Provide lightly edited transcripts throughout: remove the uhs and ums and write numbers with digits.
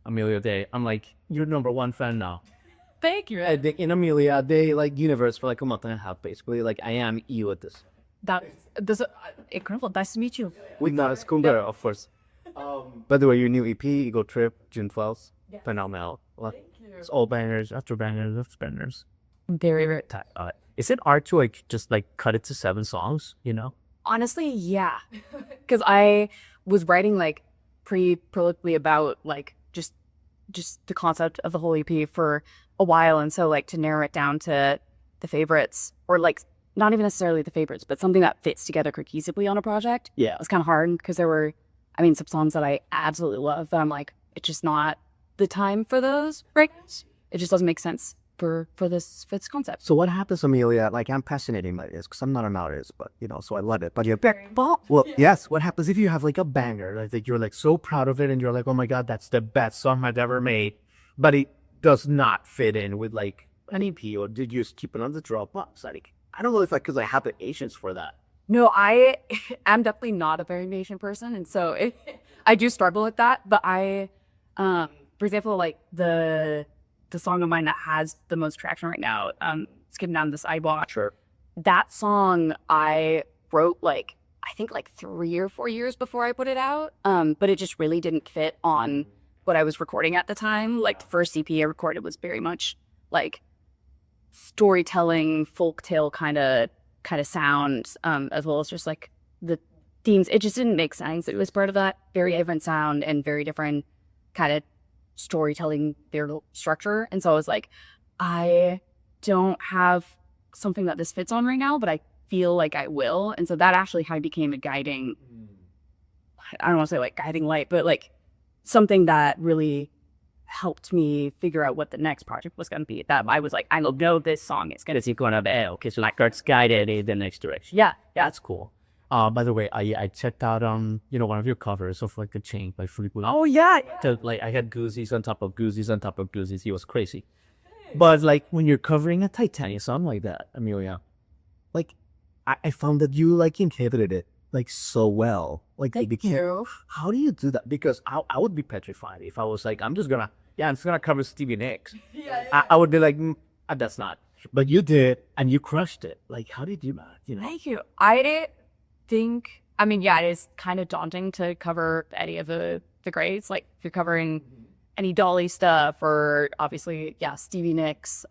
Amelia Day. I'm like your #1 fan now. Thank you. In Amelia Day, like universe for like a month and a half, basically. Like I am you at this. This incredible. Nice to meet you. With not as cool girl, of course. By the way, your new EP, Ego Trip, June 12th, phenomenal. Well, it's all bangers after bangers after bangers. Very, very. Is it art to like just like cut it to 7 songs? You know? Honestly, yeah. Because I was writing like pretty prolifically about like just the concept of the whole EP for a while, and so like to narrow it down to the favorites, or like not even necessarily the favorites, but something that fits together cohesively on a project. Yeah. It was kind of hard because there were, I mean, some songs that I absolutely love that I'm like, it's just not the time for those right now. It just doesn't make sense for this concept. So what happens, Amelia? Like I'm fascinating by this because I'm not an artist, but you know, so I love it. But you're well, yes. What happens if you have like a banger, like that you're like so proud of it, and you're like, oh my god, that's the best song I've ever made, but it does not fit in with like an EP, or did you just keep it on the Dropbox? Like I don't know if because I have the patience for that. No, I am definitely not a very patient person, and so I do struggle with that. But for example, like the song of mine that has the most traction right now, Skipping Down the Sidewalk. Sure. That song I wrote like I think like 3 or 4 years before I put it out. But it just really didn't fit on what I was recording at the time. Like the first EP I recorded was very much like storytelling, folktale kind of sound, as well as just like the themes. It just didn't make sense. It was part of that very different sound and very different kind of storytelling structure. And so I was like, I don't have something that this fits on right now, but I feel like I will. And so that actually kind of became a guiding, I don't want to say like guiding light, but like something that really helped me figure out what the next project was going to be. That I was like, I know this song is going to be okay, so like it's guided in the next direction. Yeah, That's cool. By the way, I checked out one of your covers of like the Chain by Fleetwood. Oh yeah. Like I had Goosies on top of Goosies on top of Goosies. It was crazy. But like when you're covering a Titania song like that, Amelia, like I found that you like inhabited it like so well. Like Thank you. how do you do that? Because I would be petrified if I was like, I'm just gonna cover Stevie Nicks. I would be like, that's not. But you did, and you crushed it. Like, how did you do that? You know? Thank you. I think, I mean, yeah, it is kind of daunting to cover any of the greats. Like if you're covering any Dolly stuff, or obviously, yeah, Stevie Nicks,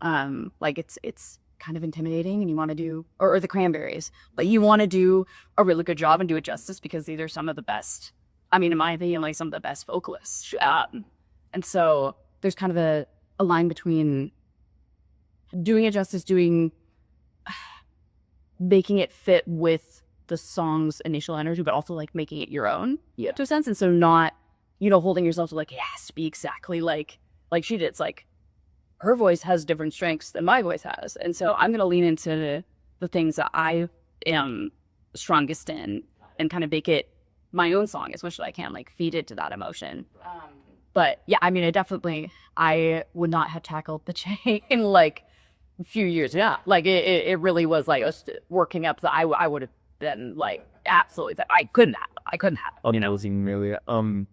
like it's kind of intimidating, and you want to do, or the Cranberries, but you want to do a really good job and do it justice, because these are some of the best, I mean, in my opinion, like some of the best vocalists. And so there's kind of a line between doing it justice, making it fit with the song's initial energy, but also like making it your own, to a sense. And so not, holding yourself to like, yes, be exactly like she did. It's like her voice has different strengths than my voice has. And so I'm going to lean into the things that I am strongest in and kind of make it my own song as much as I can, like feed it to that emotion. But yeah, I mean, I would not have tackled the Chain in like a few years. Yeah. Like it really was like us working up. I would have been like, absolutely. I couldn't have. I mean, I was in really, and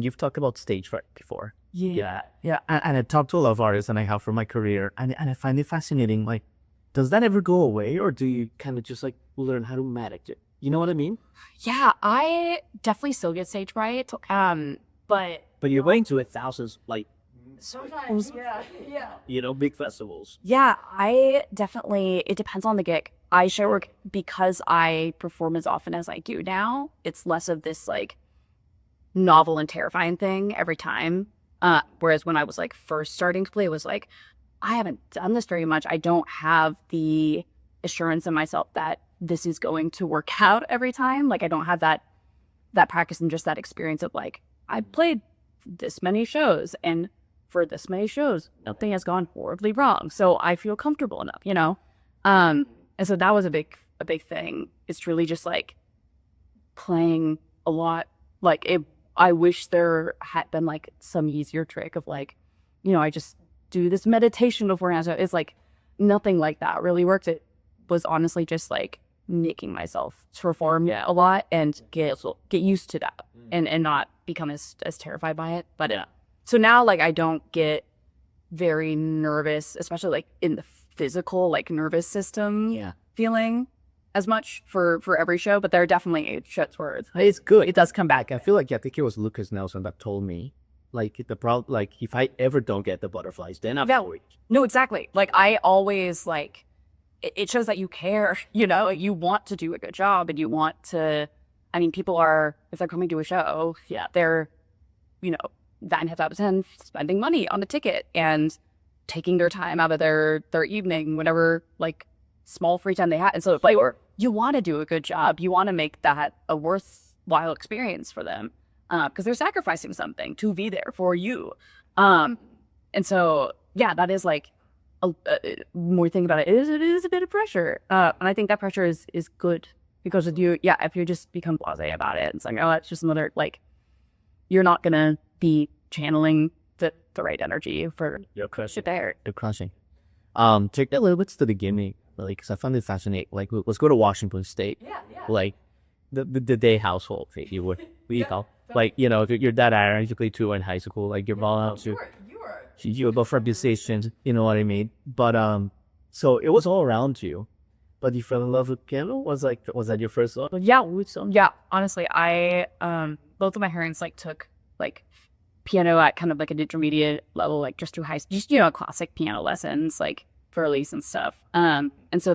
you've talked about stage fright before. Yeah. And I talked to a lot of artists, and I have for my career, and I find it fascinating. Like, does that ever go away, or do you kind of just like learn how to manage it? You know what I mean? Yeah, I definitely still get stage fright. But you're going to thousands, like sometimes, yeah. Big festivals. Yeah, it depends on the gig. I share work because I perform as often as I do now. It's less of this like novel and terrifying thing every time. Whereas when I was like first starting to play, it was like, I haven't done this very much. I don't have the assurance in myself that this is going to work out every time. Like I don't have that practice and just that experience of like, I played this many shows, and for this many shows, nothing has gone horribly wrong. So I feel comfortable enough, And so that was a big thing. It's really just like playing a lot. Like I wish there had been like some easier trick of like, I just do this meditation beforehand. So it's like nothing like that really worked. It was honestly just like making myself perform a lot and get used to that and not become as terrified by it. But So now like I don't get very nervous, especially like in the physical like nervous system feeling as much for every show, but there are definitely shows where It's good. It does come back. I feel like I think it was Lucas Nelson that told me, like the problem, like if I ever don't get the butterflies, then I'm worried. No, exactly. Like I always like it shows that you care, you know, you want to do a good job and you want to. I mean, people are if they're coming to a show, they're, you know, 9 out of 10 spending money on a ticket and taking their time out of their evening, whatever like small free time they had. And so if you want to do a good job, you want to make that a worthwhile experience for them because they're sacrificing something to be there for you. And so, yeah, that is like, more thing about it is a bit of pressure. And I think that pressure is good because if you just become blasé about it, it's like, oh, it's just another, like, you're not going to be channeling the right energy for You're crushing. there. You're crushing. Take that a little bit to the beginning, like, because I found it fascinating. Like, let's go to Washington State. Yeah. Like, the day household, if you would. Like, you know, if you're that ironically too in high school, like you're balling out to you about for musicians, you know what I mean? But so it was all around you. But you fell in love with piano? Was that your first love? Yeah, honestly, I both of my parents like took like piano at kind of like an intermediate level, like just through classic piano lessons, like for Elise and stuff. And so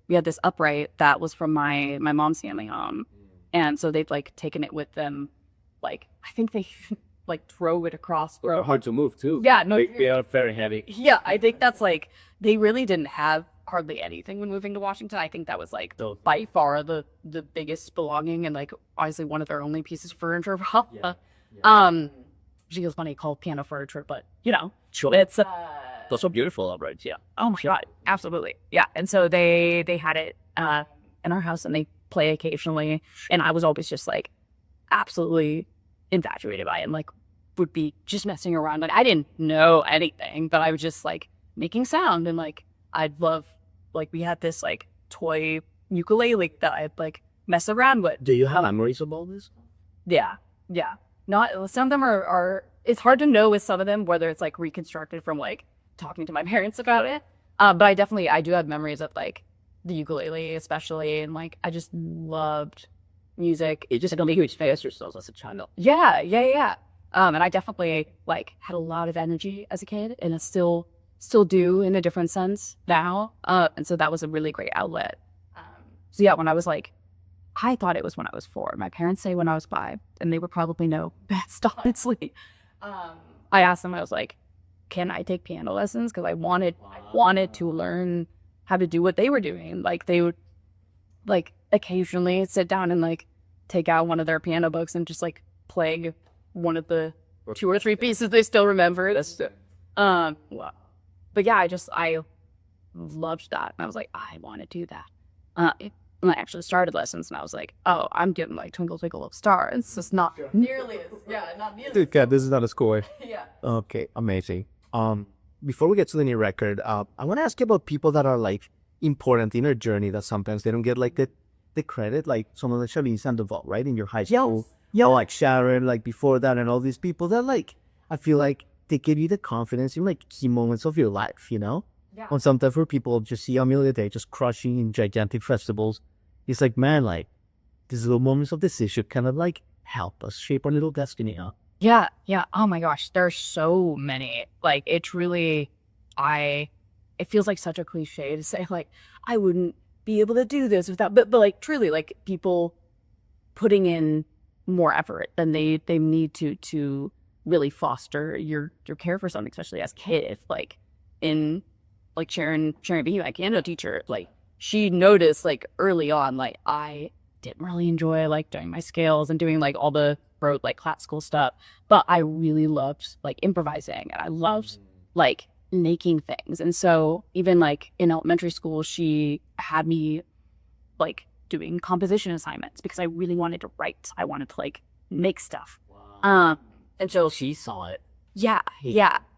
we had this upright that was from my mom's family home. And so they'd like taken it with them. Like, I think they like throw it across the road. Hard to move too. Yeah, no. They are very heavy. Yeah, I think that's like, they really didn't have hardly anything when moving to Washington. I think that was like by far the biggest belonging and like obviously one of their only pieces of furniture. She was funny called piano furniture, but you know, Sure. it's Those so beautiful uprights, yeah. oh my god, absolutely, yeah. And so they had it in our house and they play occasionally, and I was always just like absolutely infatuated by it and like would be just messing around. Like I didn't know anything, but I was just like making sound and like I'd love, like we had this like toy ukulele that I'd like mess around with. Do you have memories of all this? Yeah. Not some of them are it's hard to know with some of them whether it's like reconstructed from like talking to my parents about it. But I do have memories of like the ukulele especially, and like I just loved music. It just got me huge fans yourselves as a child. Yeah. And I definitely like had a lot of energy as a kid, and I still do in a different sense now. And so that was a really great outlet. So yeah, when I was like, I thought it was when I was 4. My parents say when I was 5, and they would probably know best, honestly. I asked them, I was like, can I take piano lessons? Because I wanted to learn how to do what they were doing. Like they would like occasionally sit down and like take out one of their piano books and just like play one of the 2 or 3 pieces they still remember. But yeah, I loved that. And I was like, I want to do that. And I actually started lessons and I was like, oh, I'm getting like Twinkle Twinkle Little Star. It's just not nearly not nearly. God, this is not a score. Yeah. Okay, amazing. Before we get to the new record, I want to ask you about people that are like important in your journey that sometimes they don't get like the credit, like some of the Charlene Sandoval, right? In your high school. Yeah. Like Sharon, like before that, and all these people that like, I feel like they give you the confidence in like key moments of your life, you know? Yeah. And sometimes for people just see Amelia Day just crushing in gigantic festivals. It's like, man, like these little moments of decision kind of like help us shape our little destiny, huh? Yeah. Oh my gosh, there's so many. Like it's really, it feels like such a cliche to say like I wouldn't be able to do this without, but like truly like people putting in more effort than they need to really foster your care for something, especially as kids. Like in like Sharon being my piano teacher, like she noticed like early on, like I didn't really enjoy like doing my scales and doing like all the rote like classical stuff, but I really loved like improvising and I loved like making things. And so even like in elementary school, she had me like doing composition assignments because I really wanted to write. I wanted to like make stuff. Wow. And so She saw it. yeah.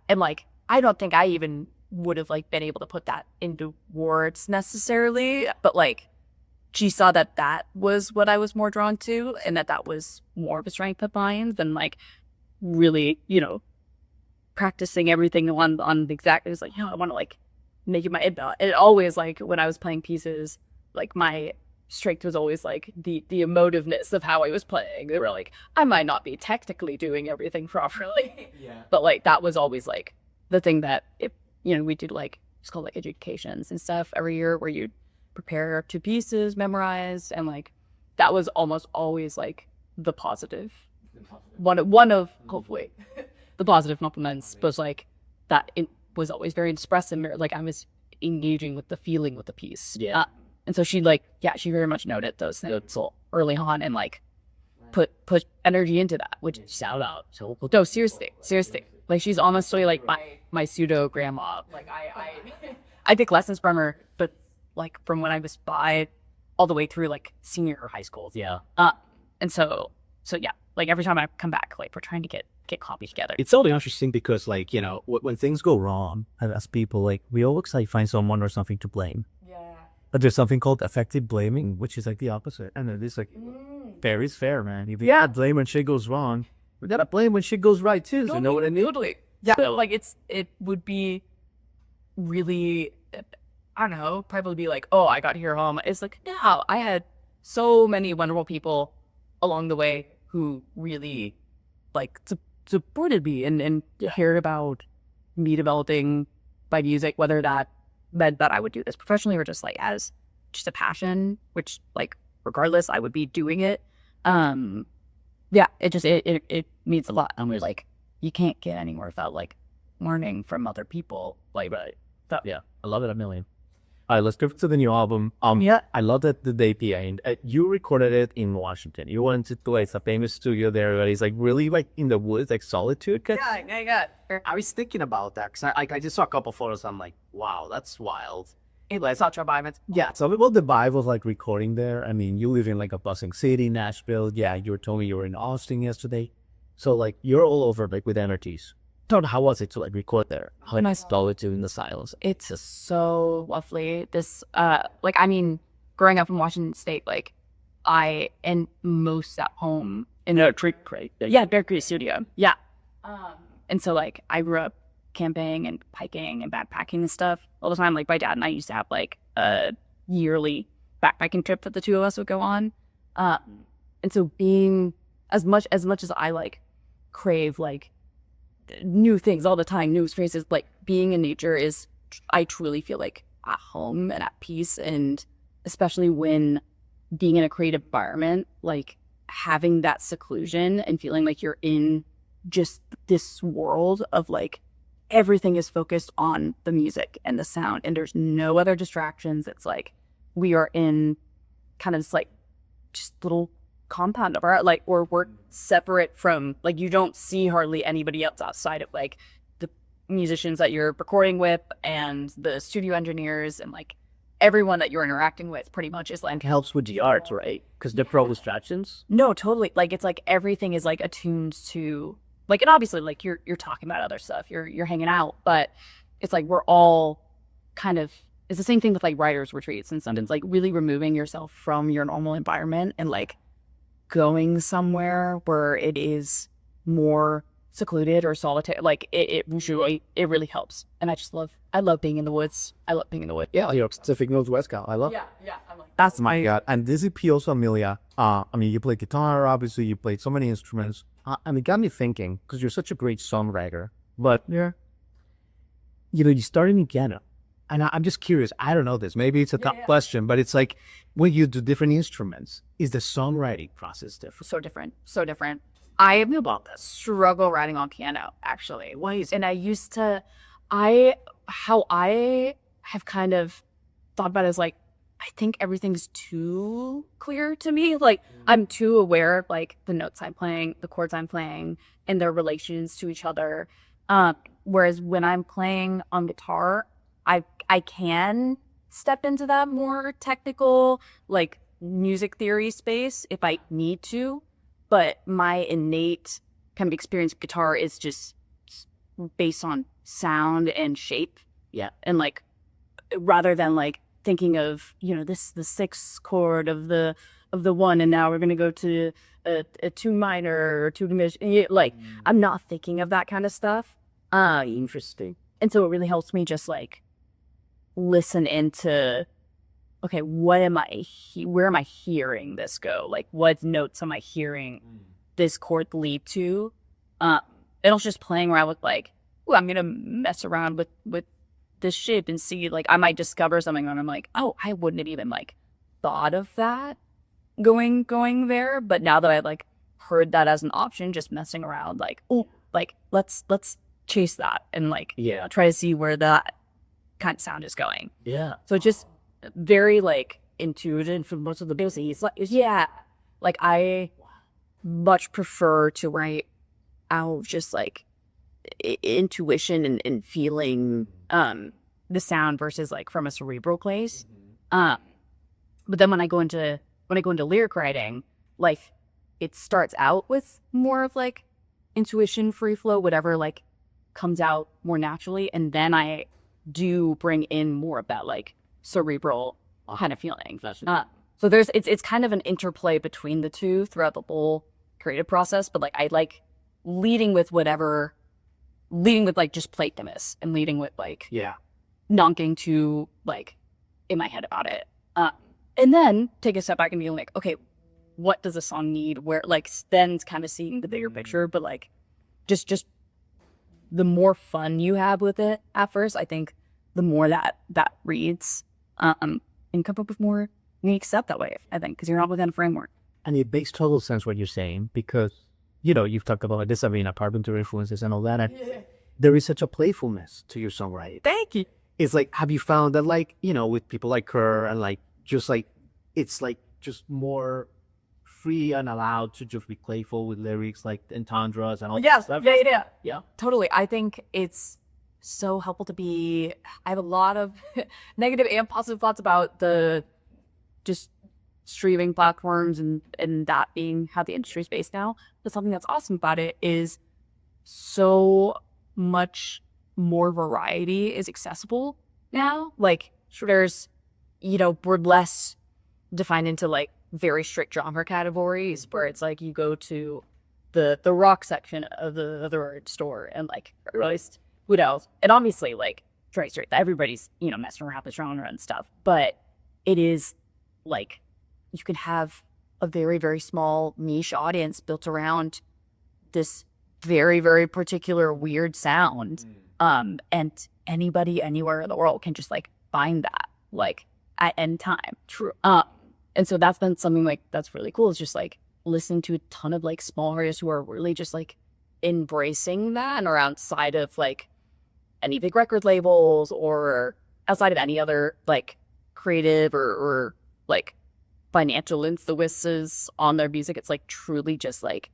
And like I don't think I even would have like been able to put that into words necessarily, but like she saw that was what I was more drawn to and that was more of a strength of mine than like really, you know, practicing everything on the exact. It was like, I want to like make it my it always like when I was playing pieces, like my strength was always like the emotiveness of how I was playing. They were like, I might not be technically doing everything properly, but like that was always like the thing that we did like it's called like adjudications and stuff every year where you prepare 2 pieces, memorize, and like that was almost always like the positive. One of hopefully the positive compliments was like that it was always very expressive. Like I was engaging with the feeling with the piece. And so she very much noted those things early on and like put energy into that, which shout out. So no, seriously. Like she's honestly like my pseudo grandma. Like I take lessons from her, but like from when I was 5 all the way through like senior high school. And so yeah, like every time I come back, like we're trying to get copies together. It's so interesting because like, when things go wrong as people, like we always like find someone or something to blame. But there's something called effective blaming, which is like the opposite. And it is like fair is fair, man. If you blame when shit goes wrong, we gotta blame when shit goes right too. You know what I mean? Totally. Yeah. So, like it would be really, I don't know, probably be like, oh, I got here home. It's like, no, I had so many wonderful people along the way who really like supported me and cared about me developing my music, whether that meant that I would do this professionally or just like as just a passion, which like regardless I would be doing it. It means a lot. And we're like, you can't get anywhere without like learning from other people. Like, right. So, yeah, I love it a million. All right, let's go to the new album. I love that the day you recorded it in Washington. You went to like a famous studio there, but it's like really like in the woods, like Solitude. I was thinking about that because I just saw a couple photos. I'm like, wow, that's wild. It's not your vibe. Yeah. So what the vibe was like recording there? I mean, you live in like a bustling city, Nashville. Yeah, you were telling me you were in Austin yesterday. So like you're all over like with energies. How was it to like record there? How nice Solitude in the silence. It's just so lovely. This like I mean, growing up in Washington State, like I am most at home in a tree crate. Yeah, Bear Creek studio. Yeah. And so like I grew up camping and hiking and backpacking and stuff all the time. Like my dad and I used to have like a yearly backpacking trip that the two of us would go on. And so being as much as I like crave like new things all the time, new experiences, like being in nature is, I truly feel like at home and at peace. And especially when being in a creative environment, like having that seclusion and feeling like you're in just this world of like everything is focused on the music and the sound and there's no other distractions. It's like we are in kind of this like just little compound of art, like, or we're separate from, like, you don't see hardly anybody else outside of like the musicians that you're recording with and the studio engineers and like everyone that you're interacting with pretty much is like helps with the art, right? Because the pro distractions. No, totally. Like it's like everything is like attuned to like, and obviously like you're talking about other stuff, you're hanging out, but it's like we're all kind of, it's the same thing with like writers retreats and something. It's like really removing yourself from your normal environment and like going somewhere where it is more secluded or solitary. Like it really helps. And I love being in the woods. Yeah, you're Pacific Northwest gal. I love. Yeah. I'm like, that's my god. And this EP also, Amelia. I mean, you play guitar. Obviously, you played so many instruments. And it got me thinking because you're such a great songwriter. But you started in piano. And I'm just curious. I don't know this. Maybe it's a tough question, but it's like when you do different instruments, is the songwriting process different? So different. I am about to struggle writing on piano, actually. Why is it? And I used to, how I have kind of thought about it is like, I think everything's too clear to me. Like I'm too aware of like the notes I'm playing, the chords I'm playing, and their relations to each other. Whereas when I'm playing on guitar, I can step into that more technical, like music theory space if I need to, but my innate kind of experience with guitar is just based on sound and shape. Yeah. And like, rather than like thinking of, this, the sixth chord of the one, and now we're going to go to a two minor or two diminished, like, I'm not thinking of that kind of stuff. Interesting. And so it really helps me just like listen into, okay, what am I, where am I hearing this go? Like, what notes am I hearing this chord lead to? And I was just playing around with like, ooh, I'm gonna mess around with this shape and see, like, I might discover something and I'm like, oh, I wouldn't have even like thought of that going there. But now that I like heard that as an option, just messing around, like, oh, like let's chase that and like try to see where that kind of sound is going. Yeah. So just very like intuitive for most of the music. It's like, like I much prefer to write out just like intuition and feeling the sound versus like from a cerebral place. But then when I go into lyric writing, like it starts out with more of like intuition, free flow, whatever like comes out more naturally, and then I do bring in more of that like cerebral kind of feeling. So there's it's kind of an interplay between the two throughout the whole creative process, but like I like leading with like just playfulness and leading with like not getting too like in my head about it. And then take a step back and be like, okay, what does a song need? Where like then kind of seeing the bigger picture, but like just the more fun you have with it at first, I think the more that reads and come up with more unique stuff that way, I think, because you're not within a framework. And it makes total sense what you're saying, because, you know, you've talked about this, I mean, Carpenter influences and all that. And there is such a playfulness to your songwriting. Thank you. It's like, have you found that, like, you know, with people like her and like, just like, it's like just more free and allowed to just be playful with lyrics, like entendres and all that stuff? Yeah. Totally. I think it's so helpful to be, I have a lot of negative and positive thoughts about the just streaming platforms and that being how the industry is based now. But something that's awesome about it is so much more variety is accessible now. Like there's, you know, we're less defined into like very strict genre categories where it's like you go to the rock section of the record store and like released what else, and obviously like straight everybody's, you know, messing around with genre and stuff, but it is like you can have a very, very small niche audience built around this very, very particular weird sound. And anybody anywhere in the world can just like find that like at any time. True. And so that's been something like that's really cool, is just like listen to a ton of like small artists who are really just like embracing that and are outside of like any big record labels or outside of any other like creative or like financial influences on their music. It's like truly just like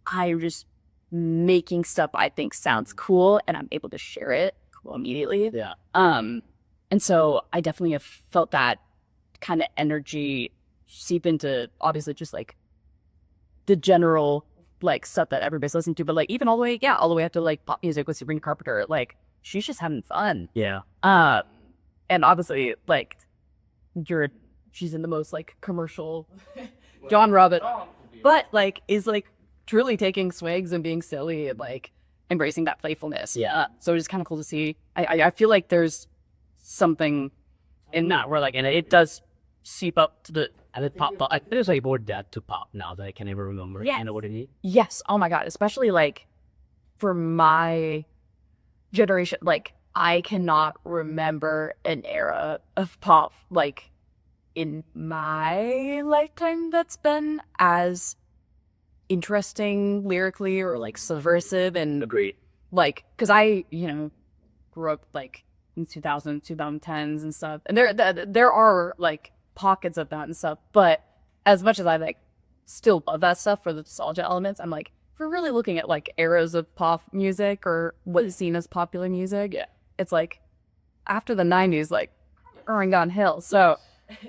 I'm just making stuff I think sounds cool and I'm able to share it immediately. Yeah. And so I definitely have felt that kind of energy seep into obviously just like the general like stuff that everybody's listening to, but like even all the way up to like pop music with Sabrina Carpenter. Like she's just having fun. Yeah. And obviously like she's in the most like commercial genre, but like is like truly taking swigs and being silly and like embracing that playfulness. Yeah. So it's kind of cool to see. I feel like there's something in that where like, and it does seep up to the And it pop, I think there's like more that to pop now that I can never remember. Yes. You know what it is? Yes. Oh my God. Especially like for my generation, like I cannot remember an era of pop like in my lifetime that's been as interesting lyrically or like subversive and Agreed. like, because I, you know, grew up like in 2010s and stuff, and there are like pockets of that and stuff, but as much as I like still love that stuff for the nostalgia elements, I'm like, if we're really looking at like eras of pop music or what is seen as popular music, it's like after the 90s, like going downhill. So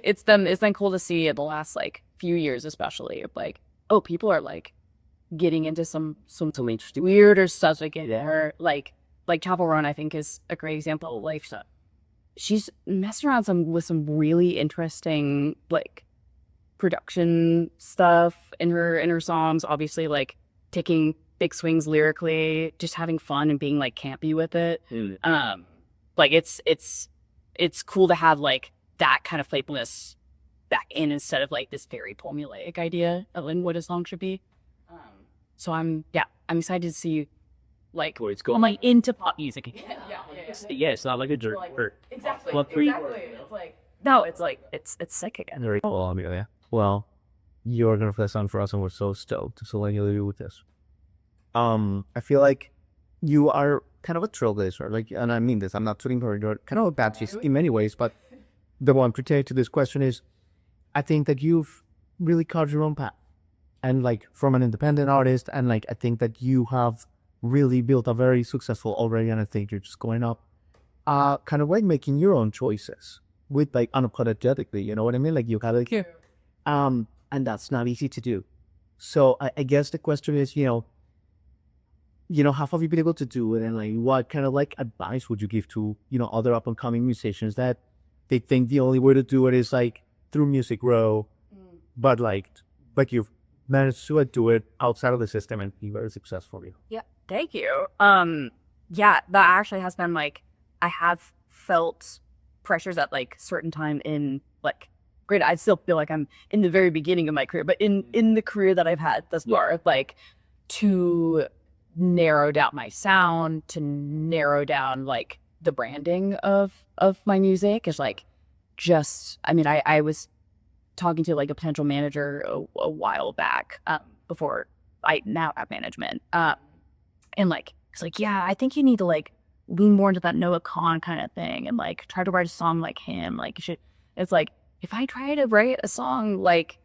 it's been cool to see in the last like few years, especially like, oh, people are like getting into some interesting weirder stuff like Chapel Run, I think, is a great example of life stuff. She's messed around with some really interesting like production stuff in her songs, obviously like taking big swings lyrically, just having fun and being like campy with it. Like it's cool to have like that kind of playfulness back in instead of like this very formulaic idea of what a song should be. So I'm excited to see like Where it's going. I'm like into pop music again. Yeah, it's not like a jerk. Exactly. Well, It's like no, it's like it's sick again. Very cool, Amelia. Well, you're gonna play a song for us, and we're so stoked. So let you do with this. I feel like you are kind of a trailblazer, like, and I mean this. I'm not tooting her. You're kind of a baptist in many ways, but the one pertaining to this question is, I think that you've really carved your own path, and like from an independent artist, and like I think that you have really built a very successful already, and I think you're just going up, kind of like making your own choices with like unapologetically. You know what I mean? Like you gotta, and that's not easy to do. So I guess the question is, how have you been able to do it, and like what kind of like advice would you give to other up and coming musicians that they think the only way to do it is like through Music Row, but like you've managed to do it outside of the system and be very successful. Yeah, thank you. Yeah, that actually has been like I have felt pressures at like certain time in like great. I still feel like I'm in the very beginning of my career, but in the career that I've had thus far, like to narrow down my sound, to narrow down like the branding of my music is like just. I mean, I was talking to like a potential manager a while back before I now have management, and like it's like yeah, I think you need to like lean more into that Noah Kahan kind of thing and like try to write a song like him. Like you should. It's like if I try to write a song like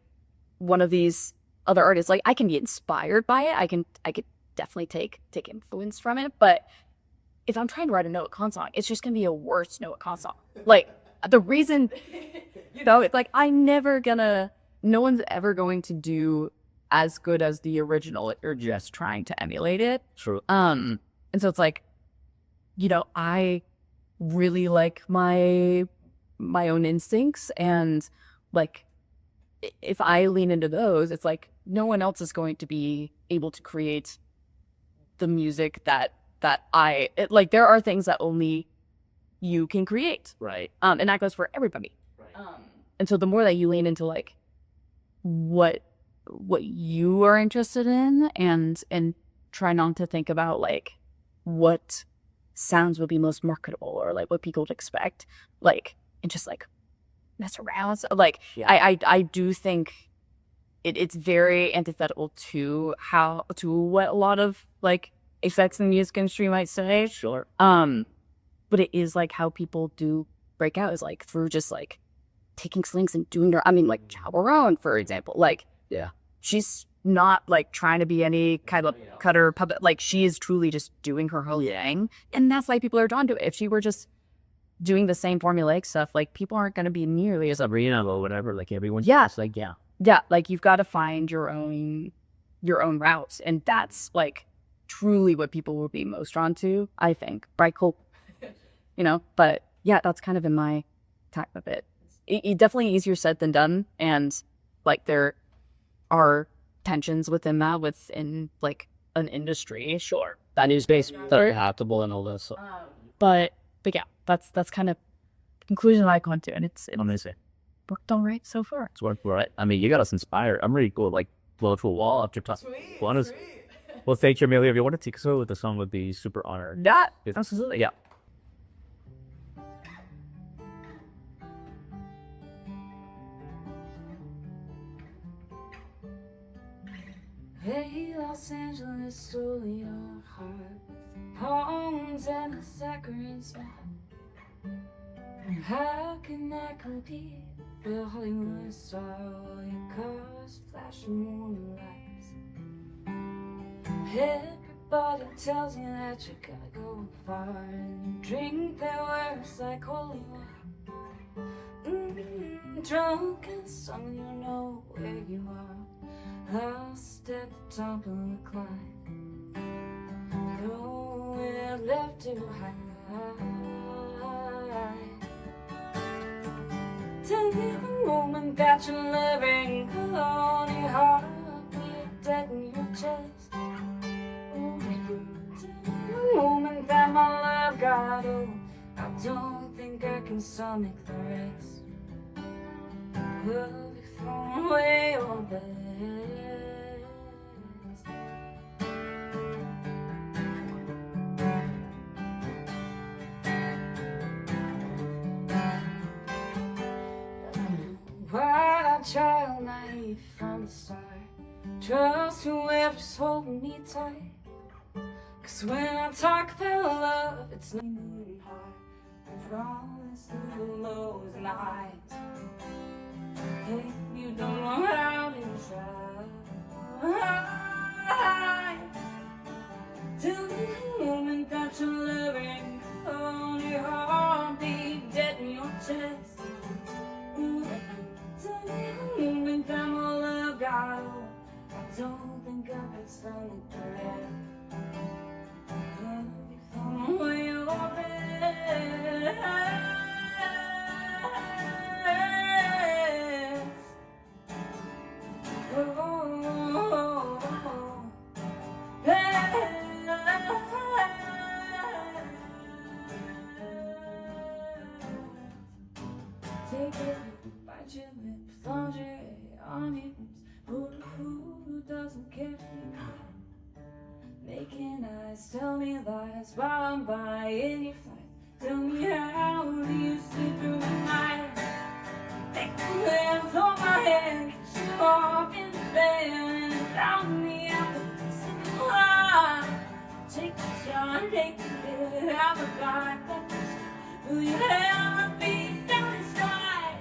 one of these other artists, like I can be inspired by it. I could definitely take influence from it. But if I'm trying to write a Noah Kahan song, it's just gonna be a worse Noah Kahan song. Like the reason, it's like no one's ever going to do as good as the original if you're just trying to emulate it. True. And so it's like, I really like my own instincts, and like if I lean into those, it's like no one else is going to be able to create the music that like there are things that only you can create, Right. And that goes for everybody. Right. And so the more that you lean into like what you are interested in, and try not to think about like what sounds would be most marketable or like what people would expect, like, and just like mess around. So, like I do think it's very antithetical to what a lot of like effects in the music industry might say. Sure. But it is like how people do break out is like through just like taking slings and doing their. I mean, like Chaperone, for example. Like, Yeah. she's not like trying to be any kind of cutter puppet. Like she is truly just doing her whole thing, and that's why people are drawn to it. If she were just doing the same formulaic stuff, like people aren't going to be nearly as Sabrina or whatever. Like everyone's like like you've got to find your own routes, and that's like truly what people will be most drawn to, I think. Bright cool, but yeah, that's kind of in my tack of it. It definitely easier said than done, and like there are tensions within like an industry, sure, that is based adaptable and all this. So. but yeah, that's kind of the conclusion I come to, and it's Amazing. worked all right so far. It's worked all right. I mean, you got us inspired. I'm ready to go like blow to a wall after talking. Well, thank you, Amelia. If you want to take us over with the song, would be super honored. Absolutely. Yeah. Hey, Los Angeles, stole your heart with homes and a saccharine smile. How can I compete with a Hollywood star while your cars flashing warning lights? Everybody tells you that you gotta go far, and you drink their words like holy water. Drunk and sung, you know where you are, lost at the top of the climb, nowhere left to hide. Tell me the moment that you're living alone, your heart beat dead in your chest. don't think I can stomach the rest. Love, you've thrown away your best. Wild child, naive from the start. Trust whoever's holding me tight. 'Cause when I talk about love, it's not moving hard. I promise through the lows and highs. Hey, you don't know how to try. Till the moment that you're loving, on your heartbeat dead in your chest. Till the moment that my love got old, I don't think I could stomach the rest. Love, you've thrown away your best. Take it, bite your lip, lingerie on your lips. Put a fool who doesn't care for you. Making eyes, tell me lies while I'm buying your flight. Tell me how do you sleep through the night? Take the hands on my hand, get you off in the bed, and down me out the single line. Take the shot, take the bit, have a bite. Will you ever be satisfied?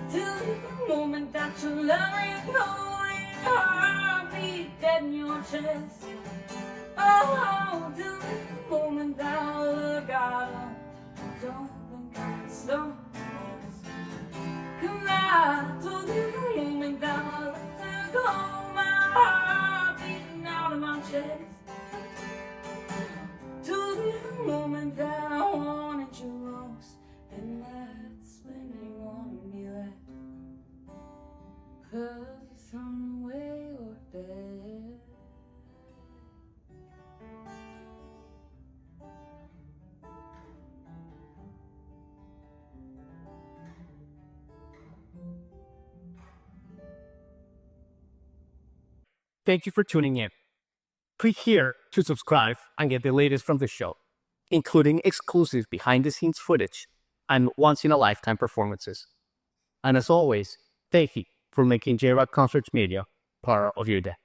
Till the moment that you love me, going heartbeat dead in your chest. Oh, till the moment that I look out, I don't think I can stop. 'Cause I told you the moment that I let go, my heart beating out of my chest. Till the moment that I wanted you most, and that's when you wanted me less. 'Cause you thrown away your best. Thank you for tuning in. Click here to subscribe and get the latest from the show, including exclusive behind-the-scenes footage and once-in-a-lifetime performances. And as always, thank you for making Jrodconcerts Media part of your day.